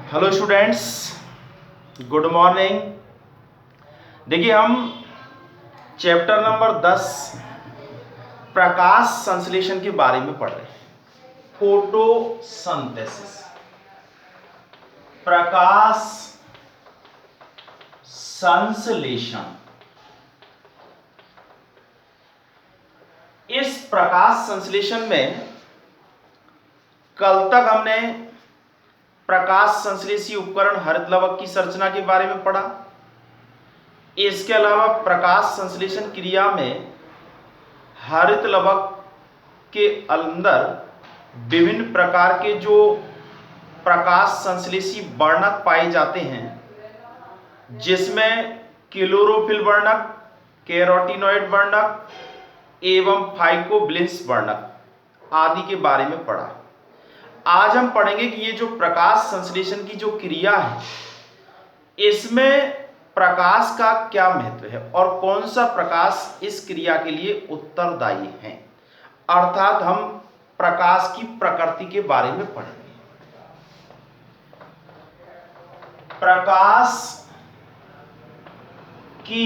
Hello students, good morning. देखिए हम chapter number 10 प्रकाश संश्लेषण के बारे में पढ़ रहे हैं। फोटोसिंथेसिस, प्रकाश संश्लेषण। इस प्रकाश संश्लेषण में कल तक हमने प्रकाश संश्लेषी उपकरण हरित लवक की संरचना के बारे में पढ़ा। इसके अलावा प्रकाश संश्लेषण क्रिया में हरित लवक के अंदर विभिन्न प्रकार के जो प्रकाश संश्लेषी वर्णक पाए जाते हैं, जिसमें क्लोरोफिल वर्णक, कैरोटीनॉइड वर्णक एवं फाइकोबिलेंस वर्णक आदि के बारे में पढ़ा। आज हम पढ़ेंगे कि ये जो प्रकाश संश्लेषण की जो क्रिया है, इसमें प्रकाश का क्या महत्व है और कौन सा प्रकाश इस क्रिया के लिए उत्तरदायी है। अर्थात हम प्रकाश की प्रकृति के बारे में पढ़ेंगे। प्रकाश की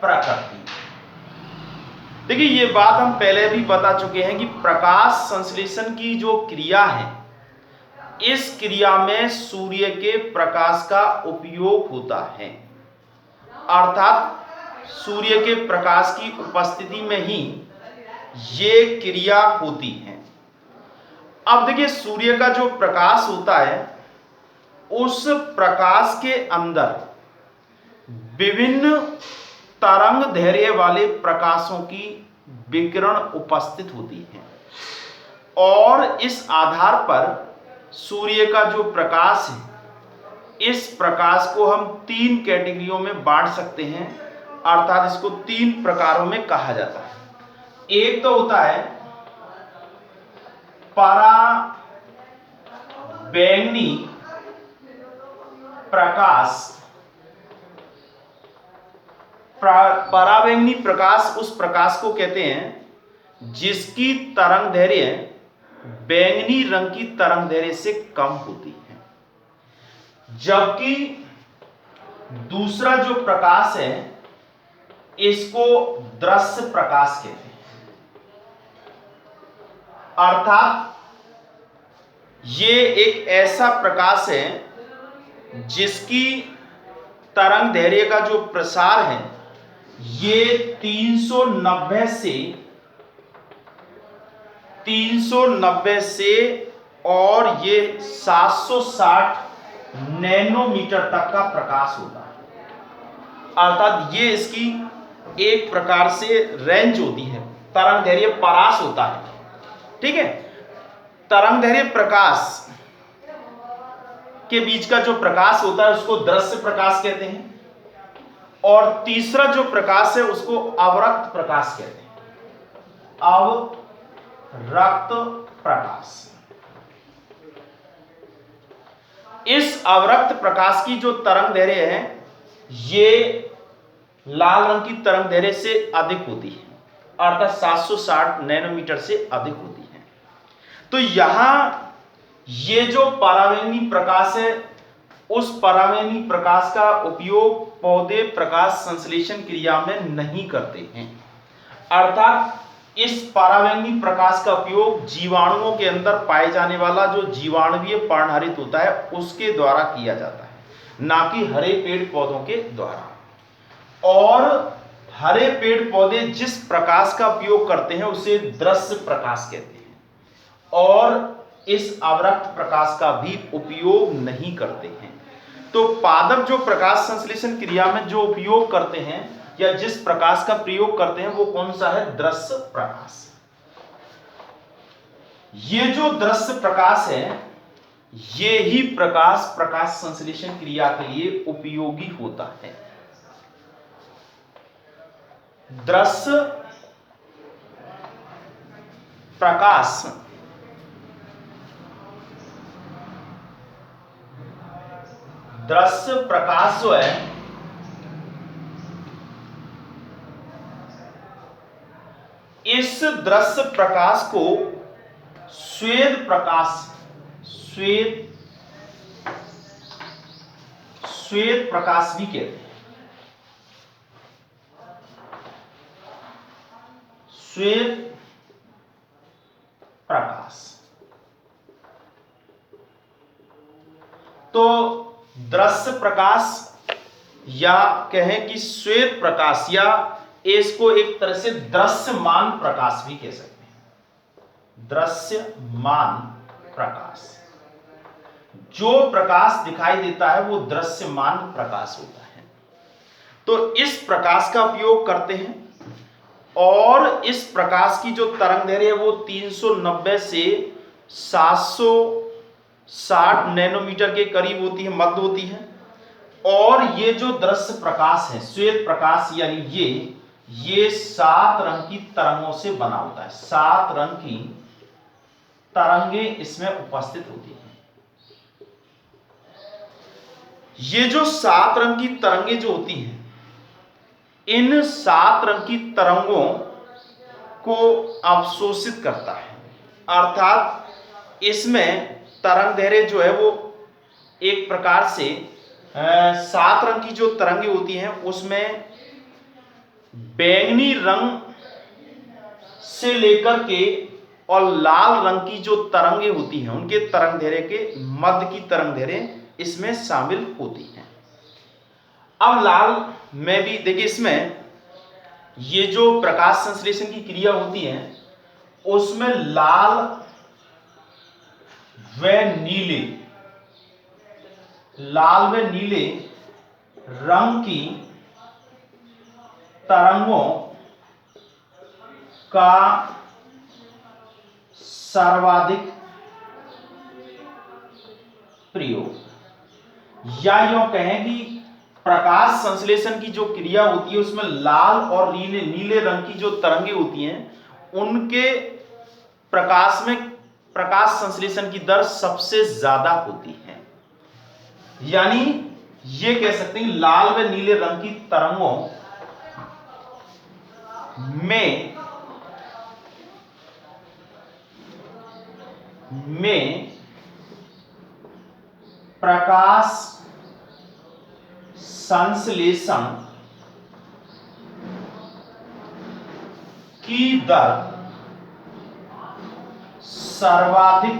प्रकृति। देखिए ये बात हम पहले भी बता चुके हैं कि प्रकाश संश्लेषण की जो क्रिया है, इस क्रिया में सूर्य के प्रकाश का उपयोग होता है। अर्थात सूर्य के प्रकाश की उपस्थिति में ही ये क्रिया होती है। अब देखिए सूर्य का जो प्रकाश होता है, उस प्रकाश के अंदर विभिन्न तरंग दैर्घ्य वाले प्रकाशों की विकिरण उपस्थित होती है और इस आधार पर सूर्य का जो प्रकाश है, इस प्रकाश को हम 3 कैटेगरियों में बांट सकते हैं। अर्थात इसको 3 प्रकारों में कहा जाता है। एक तो होता है पराबैंगनी प्रकाश। पराबैंगनी प्रकाश उस प्रकाश को कहते हैं जिसकी तरंग दैर्घ्य बैंगनी रंग की तरंग दैर्घ्य से कम होती है। जबकि दूसरा जो प्रकाश है, इसको दृश्य प्रकाश कहते हैं। अर्थात ये एक ऐसा प्रकाश है जिसकी तरंग दैर्घ्य का जो प्रसार है, ये 390 से और ये 760 नैनोमीटर तक का प्रकाश होता है। अर्थात ये इसकी एक प्रकार से रेंज होती है, तरंग दैर्घ्य परास होता है। ठीक है, तरंग दैर्घ्य प्रकाश के बीच का जो प्रकाश होता है उसको दृश्य प्रकाश कहते हैं, और तीसरा जो प्रकाश है उसको अवरक्त प्रकाश कहते हैं। अवरक्त प्रकाश। इस अवरक्त प्रकाश की जो तरंग दैर्घ्य है, ये लाल रंग की तरंग दैर्घ्य से अधिक होती है। अर्थात 760 नैनोमीटर से अधिक होती है। तो यहां ये जो पराबैंगनी प्रकाश है, उस पराबैंगनी प्रकाश का उपयोग पौधे प्रकाश संश्लेषण क्रिया में नहीं करते हैं। अर्थात इस पराबैंगनी प्रकाश का उपयोग जीवाणुओं के अंदर पाए जाने वाला जो जीवाणुवीय पर्णहरित होता है, उसके द्वारा किया जाता है, ना कि हरे पेड़ पौधों के द्वारा। और हरे पेड़ पौधे जिस प्रकाश का उपयोग करते हैं उसे दृश्य प्रकाश कहते हैं, और इस अवरक्त प्रकाश का भी उपयोग नहीं करते हैं। तो पादप जो प्रकाश संश्लेषण क्रिया में जो उपयोग करते हैं या जिस प्रकाश का प्रयोग करते हैं, वो कौन सा है? दृश्य प्रकाश। ये जो दृश्य प्रकाश है, ये ही प्रकाश प्रकाश संश्लेषण क्रिया के लिए उपयोगी होता है। दृश्य प्रकाश दृश्य प्रकाश जो है, इस दृश्य प्रकाश को श्वेत प्रकाश श्वेत प्रकाश भी कहते हैं। श्वेत प्रकाश। तो दृश्य प्रकाश या कहें कि श्वेत प्रकाश, या इसको एक तरह से दृश्यमान प्रकाश भी कह सकते हैं। दृश्यमान प्रकाश, जो प्रकाश दिखाई देता है वो दृश्यमान प्रकाश होता है। तो इस प्रकाश का उपयोग करते हैं और इस प्रकाश की जो तरंगदैर्घ्य है वो 390 से 760 नैनोमीटर के करीब होती है, मध्य होती है। और ये जो दृश्य प्रकाश है, श्वेत प्रकाश, यानी ये 7 रंग की तरंगों से बना होता है। 7 रंग की तरंगे इसमें उपस्थित होती हैं। ये जो 7 रंग की तरंगे जो होती हैं, इन 7 रंग की तरंगों को अवशोषित करता है, अर्थात इसमें तरंगदैर्घ्य जो है वो एक प्रकार से 7 रंग की जो तरंगे होती हैं उसमें बैंगनी रंग से लेकर के और लाल रंग की जो तरंगे होती हैं उनके तरंगदैर्घ्य के मध्य की तरंगदैर्घ्य इसमें शामिल होती हैं। अब लाल में भी देखिए, इसमें ये जो प्रकाश संश्लेषण की क्रिया होती है उसमें लाल व नीले रंग की तरंगों का सर्वाधिक प्रयोग, या यूं कहें कि प्रकाश संश्लेषण की जो क्रिया होती है उसमें लाल और नीले रंग की जो तरंगे होती हैं उनके प्रकाश में प्रकाश संश्लेषण की दर सबसे ज्यादा होती है। यानी ये कह सकते हैं लाल व नीले रंग की तरंगों में प्रकाश संश्लेषण की दर सर्वाधिक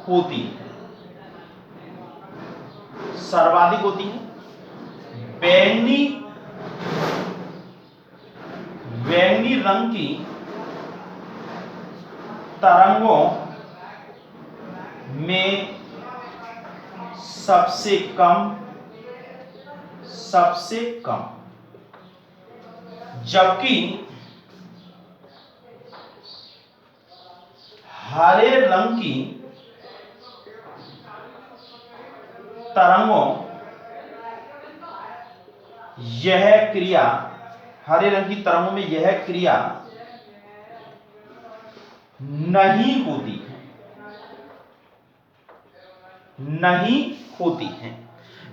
होती है। बैंगनी रंग की तरंगों में सबसे कम, जबकि हरे रंग की तरंगों हरे रंग की तरंगों में यह क्रिया नहीं होती है।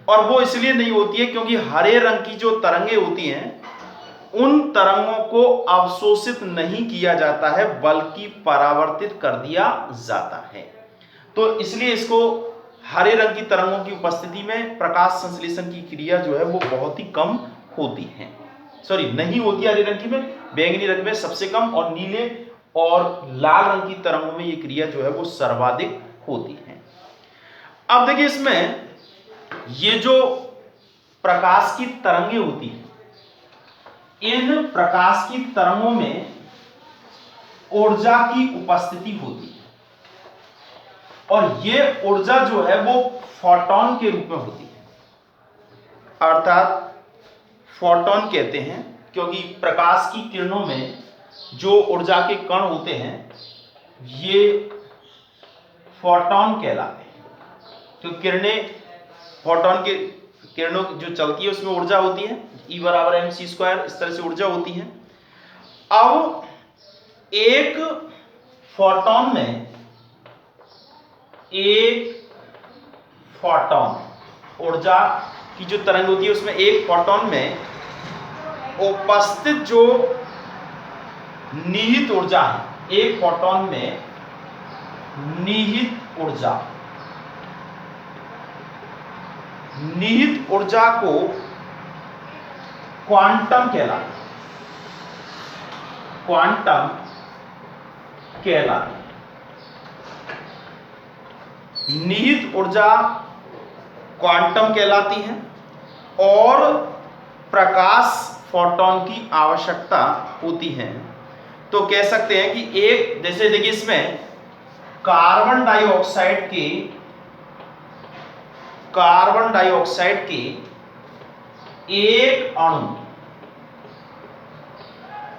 और वो इसलिए नहीं होती है क्योंकि हरे रंग की जो तरंगे होती हैं उन तरंगों को अवशोषित नहीं किया जाता है बल्कि परावर्तित कर दिया जाता है। तो इसलिए इसको हरे रंग की तरंगों की उपस्थिति में प्रकाश संश्लेषण की क्रिया जो है वो बहुत ही कम होती है, नहीं होती है हरे रंग की में, बैंगनी रंग में सबसे कम, और नीले और लाल रंग की तरंगों में ये क्रिया जो है वो सर्वाधिक होती है। अब देखिए, इसमें ये जो प्रकाश की तरंगे होती हैं, इन प्रकाश की तरंगों में ऊर्जा की उपस्थिति होती है और ये ऊर्जा जो है वो फोटॉन के रूप में होती है, अर्थात फोटॉन कहते हैं क्योंकि प्रकाश की किरणों में जो ऊर्जा के कण होते हैं ये फोटॉन कहलाते हैं। तो फोटॉन के किरणों जो चलती है उसमें ऊर्जा होती है E = mc², इस तरह से ऊर्जा होती है। अब एक फोटॉन ऊर्जा की जो तरंग होती है उसमें एक फोटॉन में उपस्थित जो निहित ऊर्जा है, एक फोटॉन में निहित ऊर्जा, निहित ऊर्जा को क्वांटम कहलाता है, क्वांटम कहलाती है। निहित ऊर्जा क्वांटम कहलाती है और प्रकाश फोटॉन की आवश्यकता होती है। तो कह सकते हैं कि एक, जैसे देखिए इसमें कार्बन डाइऑक्साइड के एक अणु,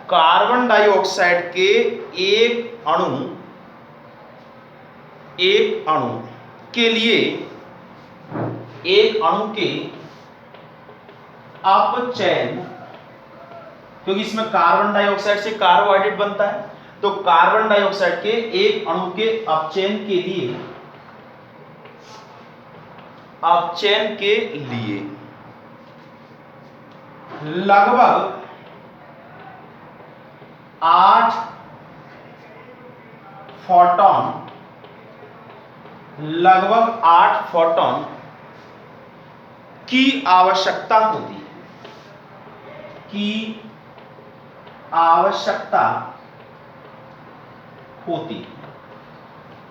कार्बन डाइऑक्साइड के एक अणु के लिए, एक अणु के अपचयन, क्योंकि इसमें कार्बन डाइऑक्साइड से कार्बोहाइड्रेट बनता है, तो कार्बन डाइऑक्साइड के एक अणु के अपचयन के लिए लगभग 8 फोटॉन की आवश्यकता होती है,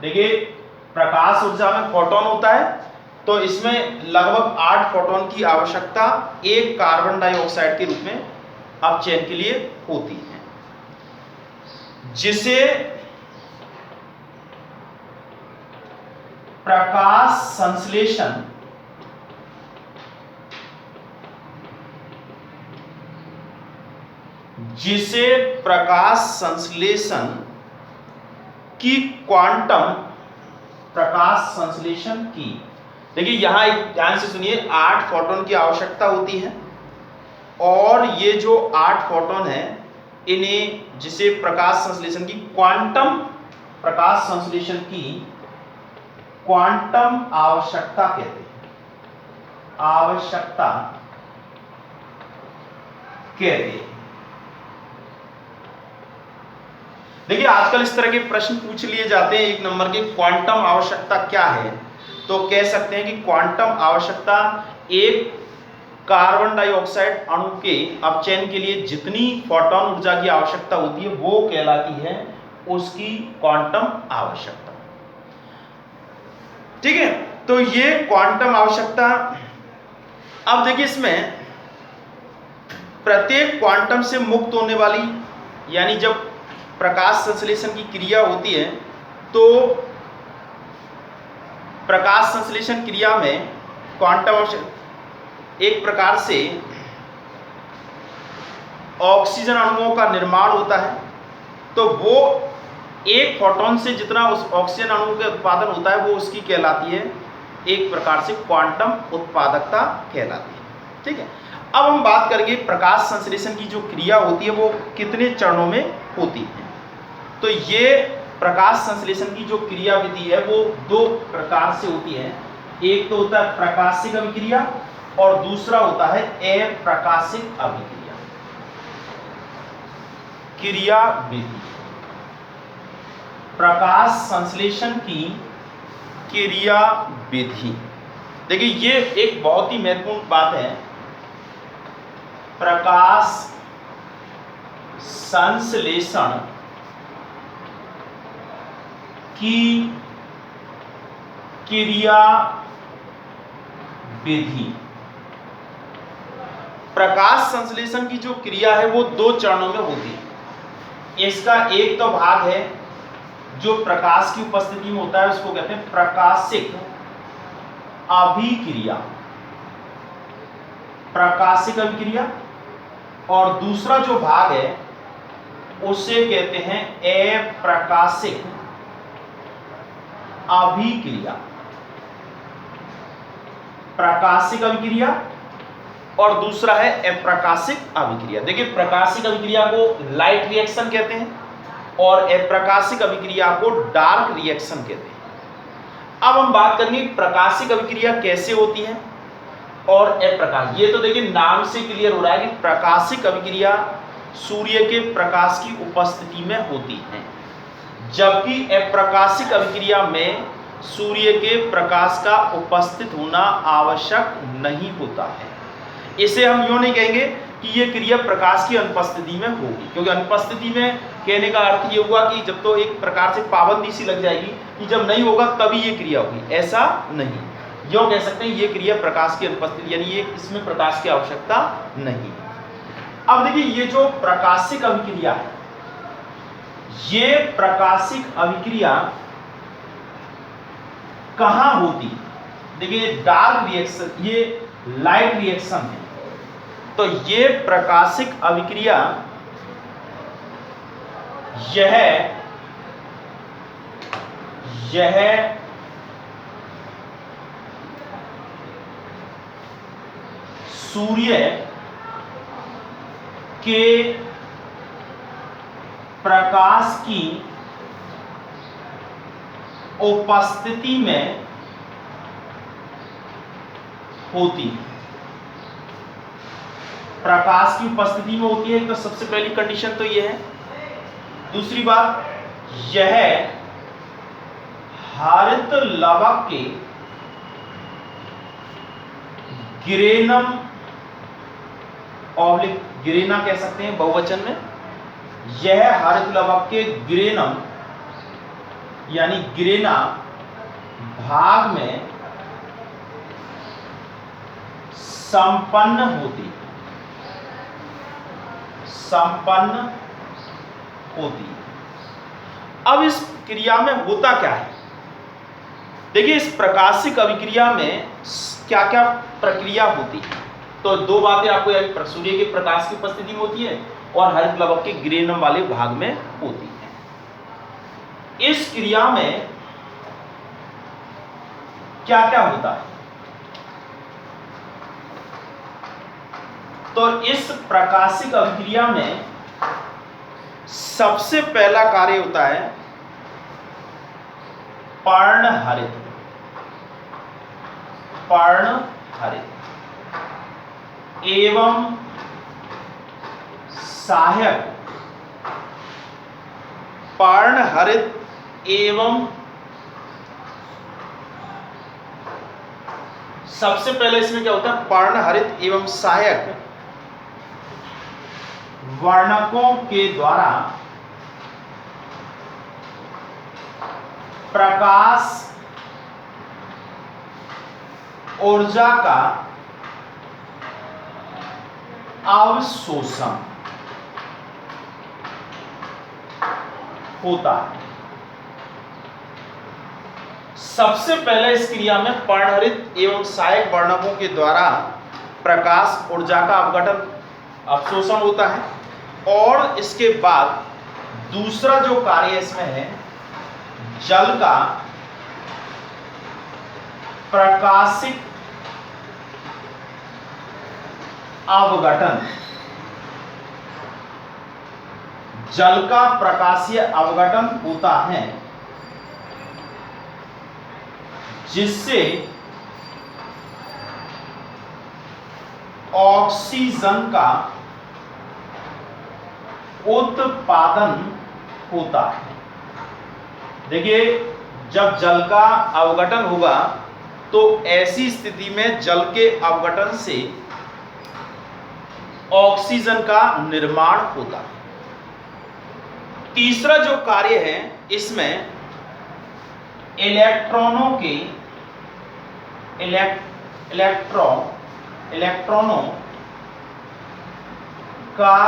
देखिए प्रकाश ऊर्जा में फोटॉन होता है, तो इसमें लगभग 8 फोटॉन की आवश्यकता एक कार्बन डाइऑक्साइड के रूप में अपचयन के लिए होती है, जिसे प्रकाश संश्लेषण की क्वांटम प्रकाश संश्लेषण की, देखिए यहां एक ध्यान से सुनिए, 8 फोटॉन की आवश्यकता होती है और ये जो 8 फोटॉन है इन्हें, जिसे प्रकाश संश्लेषण की क्वांटम प्रकाश संश्लेषण की क्वांटम आवश्यकता कहते हैं, आवश्यकता कहते हैं। देखिए आजकल इस तरह के प्रश्न पूछ लिए जाते हैं 1 नंबर के, क्वांटम आवश्यकता क्या है, तो कह सकते हैं कि क्वांटम आवश्यकता एक कार्बन डाइऑक्साइड अणु के अपचयन के लिए जितनी फोटॉन ऊर्जा की आवश्यकता होती है वो कहलाती है उसकी क्वांटम आवश्यकता। ठीक है, तो ये क्वांटम आवश्यकता। अब देखिए इसमें प्रत्येक क्वांटम से मुक्त होने वाली, यानी जब प्रकाश संश्लेषण की क्रिया होती है तो प्रकाश संश्लेषण क्रिया में क्वांटम एक प्रकार से ऑक्सीजन अणुओं का निर्माण होता है, तो वो एक फोटॉन से जितना उस ऑक्सीजन अणु का उत्पादन होता है वो उसकी कहलाती है, एक प्रकार से क्वांटम उत्पादकता कहलाती है। ठीक है, अब हम बात करेंगे प्रकाश संश्लेषण की जो क्रिया होती है वो कितने चरणों में होती है। तो ये प्रकाश संश्लेषण की जो क्रिया विधि है वो 2 प्रकार से होती है, एक तो होता है प्रकाशिक अभिक्रिया और दूसरा होता है अप्रकाशिक अभिक्रिया क्रिया विधि। प्रकाश संश्लेषण की क्रिया विधि, देखिए ये एक बहुत ही महत्वपूर्ण बात है। प्रकाश संश्लेषण की क्रिया विधि, प्रकाश संश्लेषण की जो क्रिया है वो 2 चरणों में होती है। इसका एक तो भाग है जो प्रकाश की उपस्थिति में होता है, उसको कहते हैं प्रकाशिक अभिक्रिया, प्रकाशिक अभिक्रिया, और दूसरा जो भाग है उसे कहते हैं अप्रकाशिक अभिक्रिया। प्रकाशिक अभिक्रिया और दूसरा है अप्रकाशिक अभिक्रिया। देखिए प्रकाशिक अभिक्रिया को लाइट रिएक्शन कहते हैं और अप्रकाशिक अभिक्रिया को डार्क रिएक्शन कहते हैं। अब हम बात करेंगे प्रकाशिक अभिक्रिया कैसे होती है और अप्रकाश। ये तो देखिए नाम से क्लियर हो रहा है कि प्रकाशिक अभिक्रिया सूर्य के प्रकाश की उपस्थिति में होती है, जबकि अप्रकाशिक अभिक्रिया में सूर्य के प्रकाश का उपस्थित होना आवश्यक नहीं होता है। इसे हम यूं नहीं कहेंगे कि यह क्रिया प्रकाश की अनुपस्थिति में होगी, क्योंकि अनुपस्थिति में कहने का अर्थ ये हुआ कि जब तो एक प्रकार से पाबंदी सी लग जाएगी कि जब नहीं होगा तभी ये क्रिया होगी, ऐसा नहीं। यूं कह सकते हैं ये क्रिया प्रकाश की अनुपस्थिति, यानी ये इसमें प्रकाश की आवश्यकता नहीं। अब देखिए ये जो प्रकाशिक अभिक्रिया है, ये प्रकाशिक अभिक्रिया कहां होती? देखिए डार्क रिएक्शन, ये लाइट रिएक्शन है, तो ये प्रकाशिक अभिक्रिया यह सूर्य के प्रकाश की उपस्थिति में होती है। प्रकाश की उपस्थिति में होती है, तो सबसे पहली कंडीशन तो यह है। दूसरी बात, यह हरित लवक के गिरेनम ऑब्लिक गिरेना कह सकते हैं बहुवचन में, यह हरित लवक के गिरेनम यानी गिरेना भाग में संपन्न होती अब इस क्रिया में होता क्या है? देखिए इस प्रकाशिक अभिक्रिया में क्या क्या प्रक्रिया होती है। तो दो बातें आपको याद, सूर्य के प्रकाश की उपस्थिति में होती है और हरित लवक के गिरेनम वाले भाग में होती है। इस क्रिया में क्या क्या होता है? तो इस प्रकाशिक अभिक्रिया में सबसे पहला कार्य होता है पर्णहरित एवं सहायक। पर्णहरित एवं सबसे पहले इसमें क्या होता है? पर्णहरित एवं सहायक वर्णकों के द्वारा प्रकाश ऊर्जा का अवशोषण होता है। सबसे पहले इस क्रिया में पर्णहरित एवं सहायक वर्णकों के द्वारा प्रकाश ऊर्जा का अपघटन अवशोषण होता है, और इसके बाद दूसरा जो कार्य इसमें है, जल का प्रकाशिक अवघटन। जल का प्रकाशीय अवघटन होता है, जिससे ऑक्सीजन का उत्पादन होता है। देखिए जब जल का अवघटन होगा तो ऐसी स्थिति में जल के अवघटन से ऑक्सीजन का निर्माण होता है। तीसरा जो कार्य है इसमें इलेक्ट्रॉनों के इलेक्ट्रॉनों का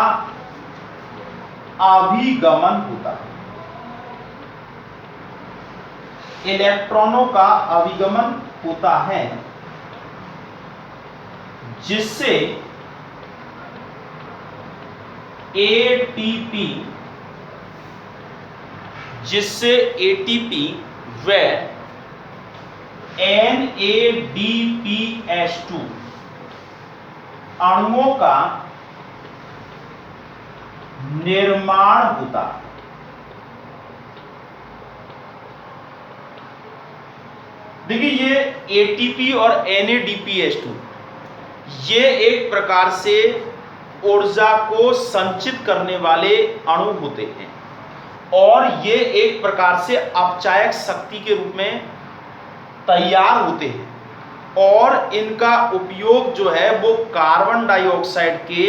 अभिगमन होता है। इलेक्ट्रॉनों का अभिगमन होता है, जिससे एटीपी व NADPH2 अणुओं का निर्माण होता है। देखिए ये ATP और NADPH2 ये एक प्रकार से ऊर्जा को संचित करने वाले अणु होते हैं, और ये एक प्रकार से अपचायक शक्ति के रूप में तैयार होते हैं और इनका उपयोग जो है वो कार्बन डाइऑक्साइड के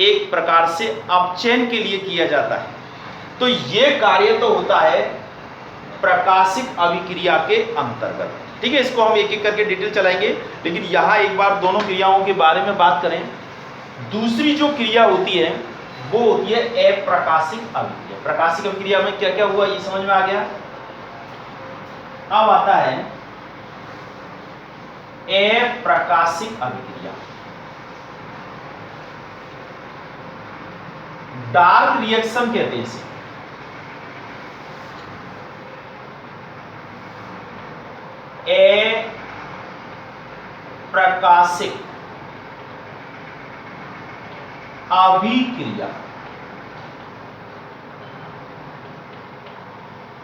एक प्रकार से अपचयन के लिए किया जाता है। तो ये कार्य तो होता है प्रकाशिक अभिक्रिया के अंतर्गत। ठीक है, इसको हम एक एक करके डिटेल चलाएंगे, लेकिन यहां एक बार दोनों क्रियाओं के बारे में बात करें। दूसरी जो क्रिया होती है वो होती है अप्रकाशिक अभिक्रिया। प्रकाशिक अभिक्रिया में क्या क्या हुआ ये समझ में आ गया। अब आता है अप्रकाशिक अभिक्रिया। डार्क रिएक्शन कहते हैं इसे। अप्रकाशिक अभिक्रिया।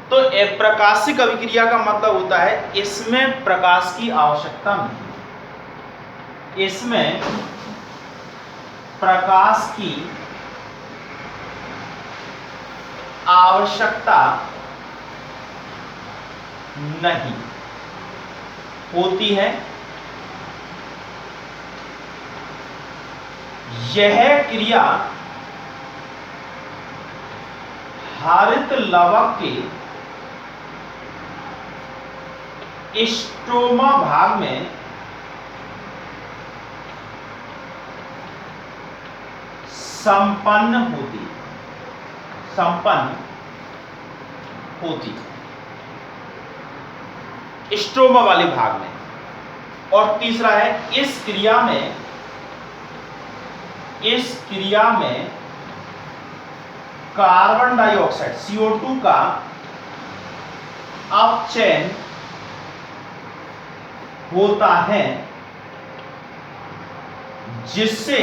तो अप्रकाशिक अभिक्रिया का मतलब होता है इसमें प्रकाश की आवश्यकता नहीं, इसमें प्रकाश की आवश्यकता नहीं होती है। यह क्रिया हरित लवक के स्ट्रोमा भाग में संपन्न होती स्ट्रोमा वाले भाग में। और तीसरा है इस क्रिया में कार्बन डाइऑक्साइड CO2 का अपचयन होता है, जिससे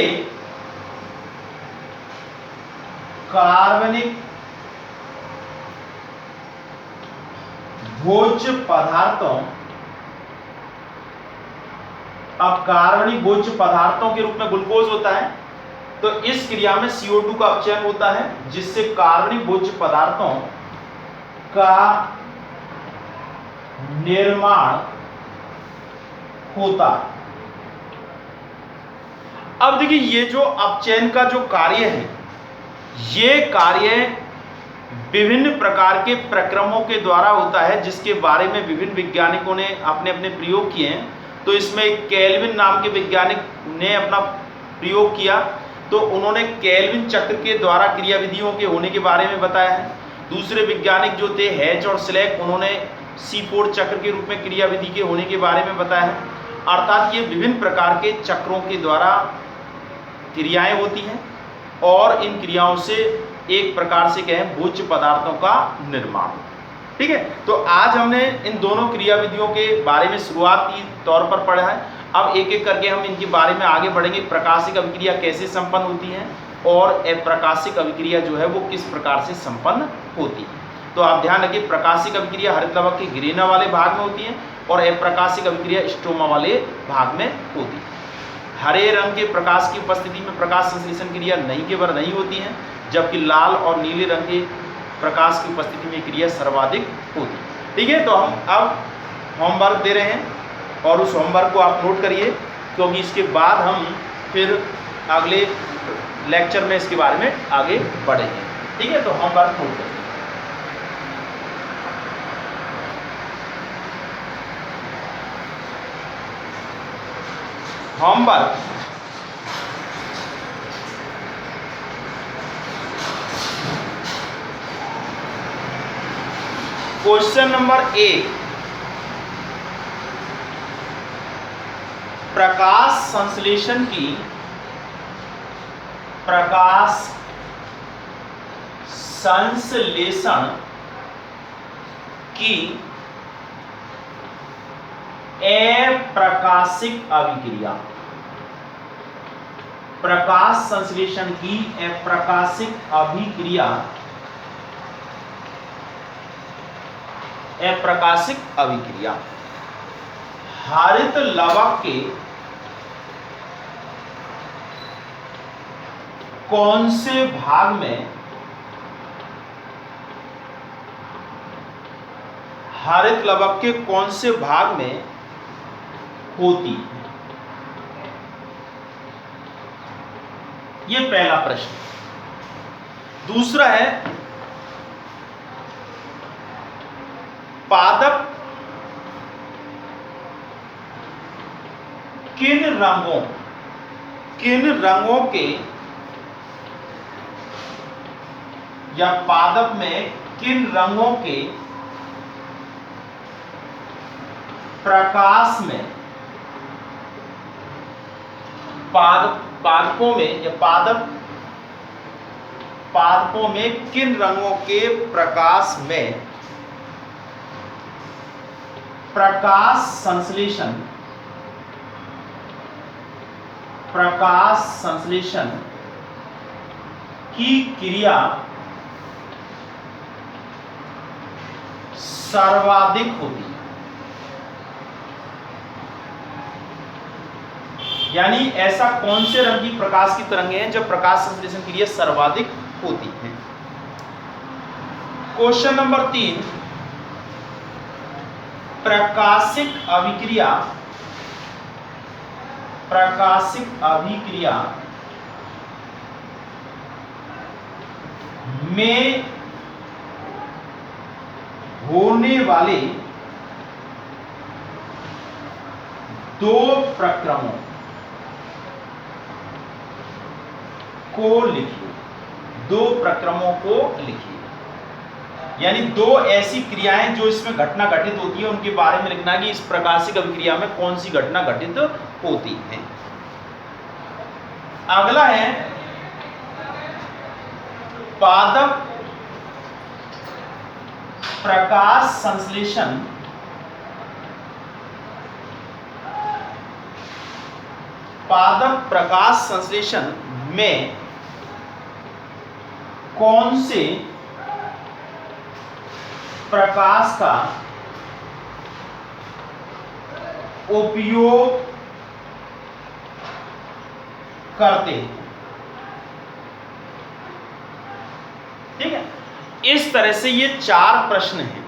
कार्बनिक भोज्य पदार्थों, अब कार्बनिक भोज्य पदार्थों के रूप में ग्लूकोज होता है, तो इस क्रिया में CO2 का अपचयन होता है, जिससे कार्बनिक भोज्य पदार्थों का निर्माण होता है। अब देखिए ये जो अपचयन का जो कार्य है, ये कार्य विभिन्न प्रकार के प्रक्रमों के द्वारा होता है, जिसके बारे में विभिन्न वैज्ञानिकों ने अपने अपने प्रयोग किए हैं। तो इसमें केल्विन नाम के वैज्ञानिक ने अपना प्रयोग किया, तो उन्होंने केल्विन चक्र के द्वारा क्रिया विधियों के होने के बारे में बताया है। दूसरे वैज्ञानिक जो थे हैच और स्लैक, उन्होंने C4 चक्र के रूप में क्रिया विधि के होने के बारे में बताया है। अर्थात ये विभिन्न प्रकार के चक्रों के द्वारा क्रियाएं होती हैं और इन क्रियाओं से एक प्रकार से कहें भोज्य पदार्थों का निर्माण। ठीक है, तो आज हमने इन दोनों क्रिया विधियों के बारे में शुरुआती तौर पर पढ़ा है। अब एक एक करके हम इनके बारे में आगे बढ़ेंगे। प्रकाशिक अभिक्रिया कैसे संपन्न होती है और अप्रकाशिक अभिक्रिया जो है वो किस प्रकार से संपन्न होती है। तो आप ध्यान रखिए, प्रकाशिक अभिक्रिया हरित लवक के ग्रेना वाले भाग में होती है और अप्रकाशिक अभिक्रिया स्ट्रोमा वाले भाग में होती है। हरे रंग के प्रकाश की उपस्थिति में प्रकाश संश्लेषण क्रिया नहीं केवल नहीं होती है, जबकि लाल और नीले रंग के प्रकाश की उपस्थिति में क्रिया सर्वाधिक होती है। ठीक है, तो हम अब होमवर्क दे रहे हैं और उस होमवर्क को आप नोट करिए, क्योंकि इसके बाद हम फिर अगले लेक्चर में इसके बारे में आगे बढ़ेंगे। ठीक है, तो होमवर्क नोट करिए। होमवर्क क्वेश्चन नंबर 1, प्रकाश संश्लेषण की अप्रकाशिक अभिक्रिया। प्रकाश संश्लेषण की अप्रकाशिक अभिक्रिया, हरित लवक के कौन से भाग में हरित लवक के कौन से भाग में होती है? ये पहला प्रश्न। दूसरा है पादप किन रंगों के या पादप में किन रंगों के प्रकाश में पादपों में या पादपों में किन रंगों के प्रकाश में प्रकाश संश्लेषण की क्रिया सर्वाधिक होती है? यानी ऐसा कौन से रंग की प्रकाश की तरंगें हैं जब प्रकाश संश्लेषण के लिए सर्वाधिक होती हैं? क्वेश्चन नंबर 3, प्रकाशिक अभिक्रिया में होने वाले दो प्रक्रमों को लिखिए। दो प्रक्रमों को लिखिए, यानी दो ऐसी क्रियाएं जो इसमें घटना घटित होती है उनके बारे में लिखना कि इस प्रकाशिक अभिक्रिया में कौन सी घटना घटित होती है। अगला है पादप प्रकाश संश्लेषण में कौन से प्रकाश का उपयोग करते हैं? ठीक है, इस तरह से ये 4 प्रश्न हैं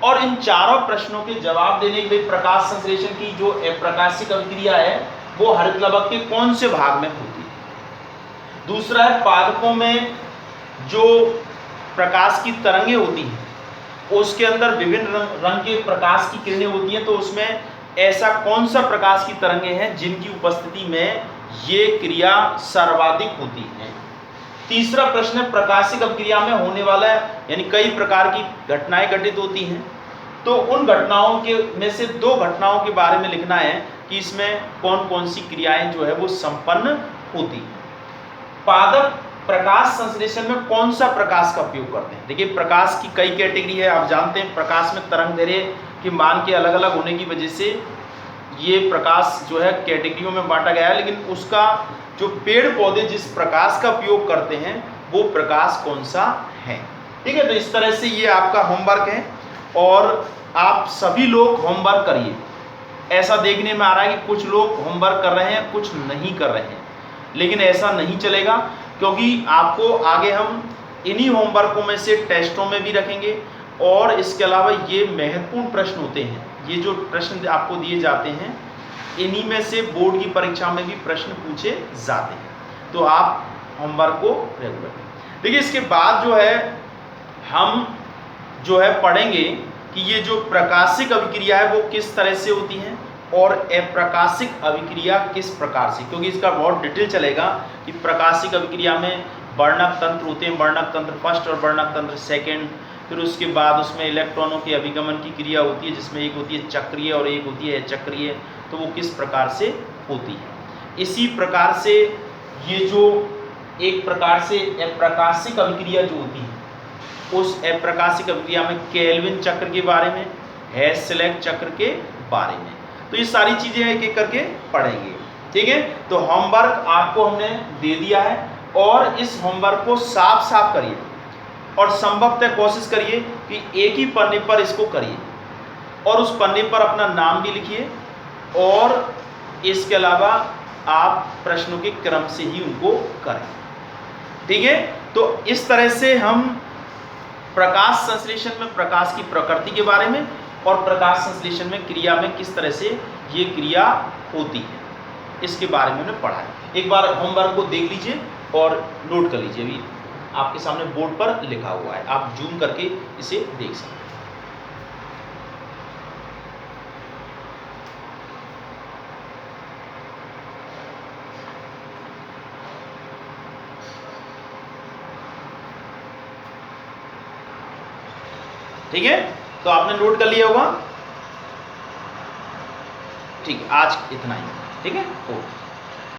और इन चारों प्रश्नों के जवाब देने के लिए प्रकाश संश्लेषण की जो प्रकाशिक अभिक्रिया है वो हरित लवक के कौन से भाग में होती है। दूसरा है पादपों में जो प्रकाश की तरंगें होती हैं उसके अंदर विभिन्न रंग के प्रकाश की किरणें होती हैं, तो उसमें ऐसा कौन सा प्रकाश की तरंगें हैं जिनकी उपस्थिति में ये क्रिया सर्वाधिक होती है। तीसरा प्रश्न है प्रकाशिक अभिक्रिया में होने वाला यानी कई प्रकार की घटनाएं घटित होती हैं, तो उन घटनाओं के में से 2 घटनाओं के बारे में लिखना है कि इसमें कौन कौन सी क्रियाएं जो है वो संपन्न होती है। पादप प्रकाश संश्लेषण में कौन सा प्रकाश का उपयोग करते हैं? देखिए प्रकाश की कई कैटेगरी है, आप जानते हैं प्रकाश में तरंगदैर्ध्य के मान के अलग अलग होने की वजह से ये प्रकाश जो है कैटेगरियों में बांटा गया है, लेकिन उसका जो पेड़ पौधे जिस प्रकाश का उपयोग करते हैं वो प्रकाश कौन सा है। ठीक है, तो इस तरह से ये आपका होमवर्क है और आप सभी लोग होमवर्क करिए। ऐसा देखने में आ रहा है कि कुछ लोग होमवर्क कर रहे हैं कुछ नहीं कर रहे हैं, लेकिन ऐसा नहीं चलेगा क्योंकि आपको आगे हम इन्हीं होमवर्कों में से टेस्टों में भी रखेंगे और इसके अलावा ये महत्वपूर्ण प्रश्न होते हैं, ये जो प्रश्न आपको दिए जाते हैं इन्हीं में से बोर्ड की परीक्षा में भी प्रश्न पूछे जाते हैं, तो आप होमवर्क को रेगुलर करें। देखिए इसके बाद जो है हम जो है पढ़ेंगे कि ये जो प्रकाशिक अभिक्रिया है वो किस तरह से होती है और अप्रकाशिक अभिक्रिया किस प्रकार से, क्योंकि इसका बहुत डिटेल चलेगा कि प्रकाशिक अभिक्रिया में वर्णक तंत्र होते हैं, वर्णक तंत्र फर्स्ट और वर्णक तंत्र सेकंड, फिर उसके बाद उसमें इलेक्ट्रॉनों के अभिगमन की क्रिया होती है जिसमें एक होती है चक्रीय और एक होती है अचक्रीय, तो वो किस प्रकार से होती है। इसी प्रकार से ये जो एक प्रकार से अप्रकाशिक अभिक्रिया जो होती है उस अप्रकाशिक अभिक्रिया में केल्विन चक्र के बारे में, हेसलेक चक्र के बारे में, तो ये सारी चीजें एक एक करके पढ़ेंगे। ठीक है, तो होमवर्क आपको हमने दे दिया है और इस होमवर्क को साफ साफ करिए और संभवतः कोशिश करिए कि एक ही पन्ने पर इसको करिए और उस पन्ने पर अपना नाम भी लिखिए और इसके अलावा आप प्रश्नों के क्रम से ही उनको करें। ठीक है, तो इस तरह से हम प्रकाश संश्लेषण में प्रकाश की प्रकृति के बारे में और प्रकाश संश्लेषण में क्रिया में किस तरह से ये क्रिया होती है इसके बारे में हमने पढ़ा है। एक बार होमवर्क को देख लीजिए और नोट कर लीजिए। अभी आपके सामने बोर्ड पर लिखा हुआ है, आप जूम करके इसे देख सकते हैं। ठीक है, तो आपने नोट कर लिया होगा। ठीक है, आज इतना ही। ठीक है, ओके।